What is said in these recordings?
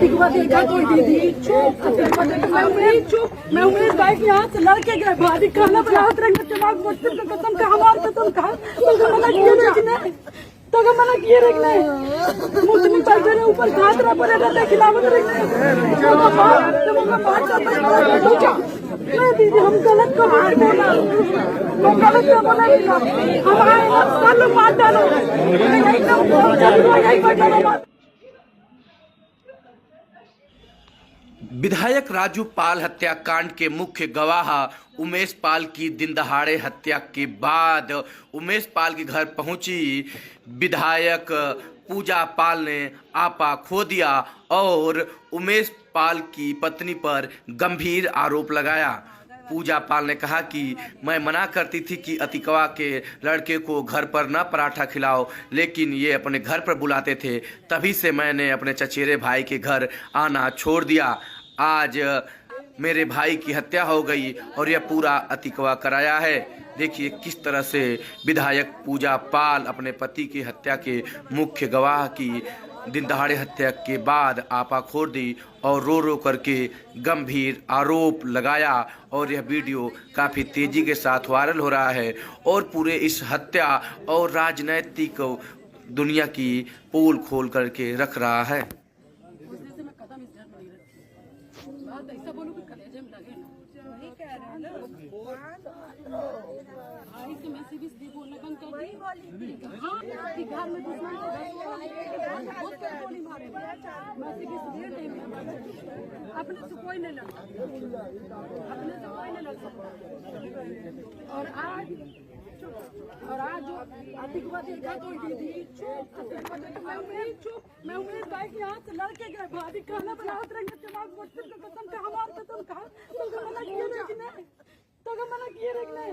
दिखवा देखा कोई दीदी चुप। मैं उमेश भाई के यहाँ से लड़के गए भाभी खाना बनाते रहेंगे दिमाग मुश्किल की कसम का हमारे कसम का तो मना किए रखने तो मना किए रखने मुस्लिम पैसे ने ऊपर घातरा पड़े रहते खिलावत रखने नहीं दीदी हम गलत को मार बोला हम गलत को बोला हम आए सब लोग मार डालो विधायक राजू पाल हत्याकांड के मुख्य गवाह उमेश पाल की दिन दहाड़े हत्या के बाद उमेश पाल के घर पहुंची विधायक पूजा पाल ने आपा खो दिया और उमेश पाल की पत्नी पर गंभीर आरोप लगाया। पूजा पाल ने कहा कि मैं मना करती थी कि अतिकवा के लड़के को घर पर न पराठा खिलाओ, लेकिन ये अपने घर पर बुलाते थे, तभी से मैंने अपने चचेरे भाई के घर आना छोड़ दिया। आज मेरे भाई की हत्या हो गई और यह पूरा अतिकवा कराया है। देखिए किस तरह से विधायक पूजा पाल अपने पति की हत्या के मुख्य गवाह की दिन दहाड़े हत्या के बाद आपा खोर दी और रो रो करके गंभीर आरोप लगाया और यह वीडियो काफ़ी तेज़ी के साथ वायरल हो रहा है और पूरे इस हत्या और राजनैतिक दुनिया की पोल खोल करके रख रहा है। अपने से कोई नहीं लड़ता, अपने से कोई नहीं लड़ सकता। और आज जो अतिकवा देखा कोई दीदी चुप। मैं उमेश भाई के यहाँ से लड़के गए भाभी खाना बनाते रहेंगे दिमाग मुश्किल की कसम का हमारे कसम का तो मना किए रखने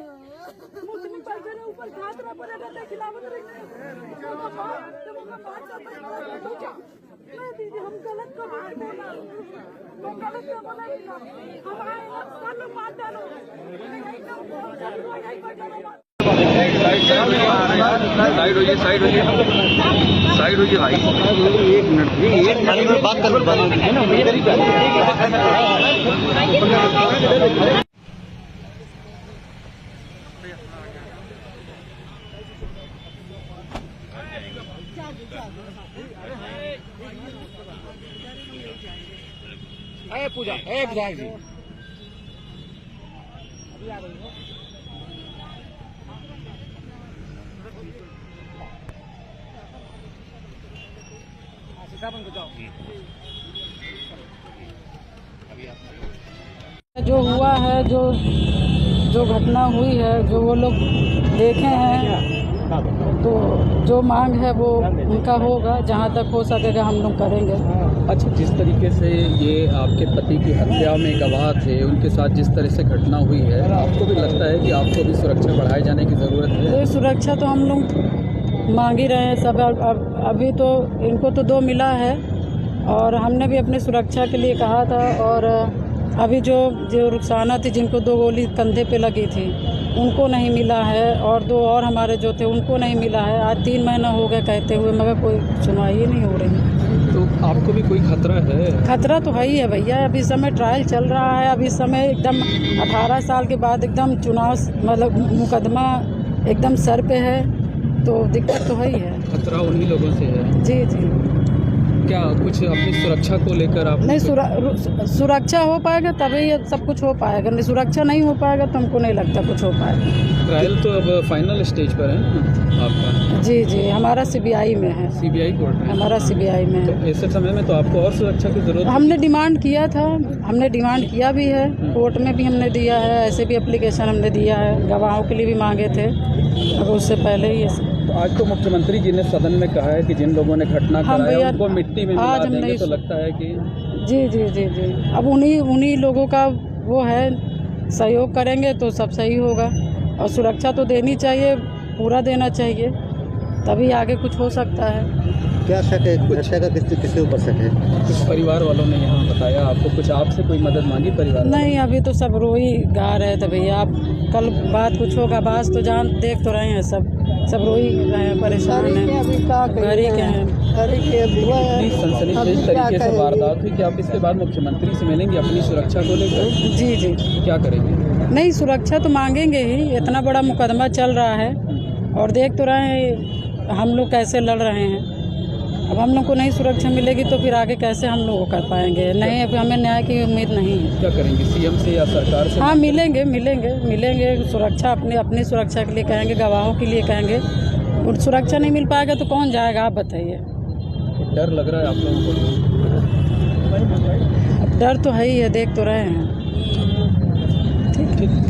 मुस्लिम पैसे ने ऊपर घातरा पड़े रहते खिलावत रखने नहीं दीदी हम गलत को मार बोला हम गलत को बोला हम आए सब लोग मार डालो साइड हो जाइए भाई, एक मिनट में बात कर पूजा एक विधायक जी अभी आ रही है। जो हुआ है, जो घटना हुई है, जो वो लोग देखे हैं, तो जो मांग है वो उनका होगा, जहाँ तक हो सकेगा हम लोग करेंगे। अच्छा, जिस तरीके से ये आपके पति की हत्या में गवाह थे, उनके साथ जिस तरह से घटना हुई है, आपको भी लगता है कि आपको भी सुरक्षा बढ़ाए जाने की ज़रूरत है? तो सुरक्षा तो हम लोग मांग ही रहे हैं सब। अभी तो इनको तो 2 मिला है और हमने भी अपनी सुरक्षा के लिए कहा था। और अभी जो रुखसाना थी, जिनको 2 गोली कंधे पे लगी थी, उनको नहीं मिला है और 2 और हमारे जो थे उनको नहीं मिला है। आज 3 महीना हो गए कहते हुए, मगर कोई सुनवाई ही नहीं हो रही। तो आपको भी कोई खतरा है? खतरा तो है ही है भैया। अभी समय ट्रायल चल रहा है, अभी समय एकदम 18 साल के बाद एकदम चुनाव मतलब मुकदमा एकदम सर पे है, तो दिक्कत तो है ही है। खतरा उन्हीं लोगों से है? जी जी। क्या कुछ अपनी सुरक्षा को लेकर आप? नहीं, सुरक्षा हो पाएगा तभी ये सब कुछ हो पाएगा। नहीं, सुरक्षा नहीं हो पाएगा तो हमको नहीं लगता कुछ हो पाएगा। ट्रायल तो अब फाइनल स्टेज पर है ना आपका? जी जी, हमारा सीबीआई में है। सीबीआई कोर्ट में? हमारा सीबीआई में तो है। ऐसे समय में तो आपको और सुरक्षा की जरूरत? हमने डिमांड किया था, हमने डिमांड किया भी है, कोर्ट में भी हमने दिया है, ऐसे भी एप्लीकेशन हमने दिया है, गवाहों के लिए भी मांगे थे, अब उससे पहले ही। तो आज तो मुख्यमंत्री जी ने सदन में कहा है कि जिन लोगों ने घटना कराया उनको मिट्टी में मिला देंगे, तो लगता है कि जी जी जी जी अब उन्हीं लोगों का वो है, सहयोग करेंगे तो सब सही होगा। और सुरक्षा तो देनी चाहिए, पूरा देना चाहिए, तभी आगे कुछ हो सकता है। क्या शक है, हत्या का किसके ऊपर शक है? कुछ परिवार वालों ने यहाँ बताया आपको, कुछ आपसे कोई मदद मांगी परिवार वालों ने? नहीं, अभी तो सब रो ही गा रहे थे भैया। आप कल बात कुछ होगा, बात तो जान देख तो रहे हैं, सब रो ही रहे हैं, परेशान हैं, घर ही के हैं। इतनी सनसनीखेज तरीके से वारदात हुई कि आप इसके बाद मुख्यमंत्री से मिलेंगे अपनी सुरक्षा को लेकर? जी जी, क्या करेंगे? नहीं, सुरक्षा तो मांगेंगे ही, इतना बड़ा मुकदमा चल रहा है और देख तो रहे हैं हम लोग कैसे लड़ रहे हैं। अब हम लोग को नहीं सुरक्षा मिलेगी तो फिर आगे कैसे हम लोग कर पाएंगे? नहीं, अभी हमें न्याय की उम्मीद नहीं है। क्या करेंगे, सीएम से या सरकार से? हाँ, मिलेंगे सुरक्षा, अपनी सुरक्षा के लिए कहेंगे, गवाहों के लिए कहेंगे। और सुरक्षा नहीं मिल पाएगा तो कौन जाएगा, आप बताइए। डर लग रहा है आप लोगों को? अब डर तो है ही है, देख तो रहे हैं। ठीक।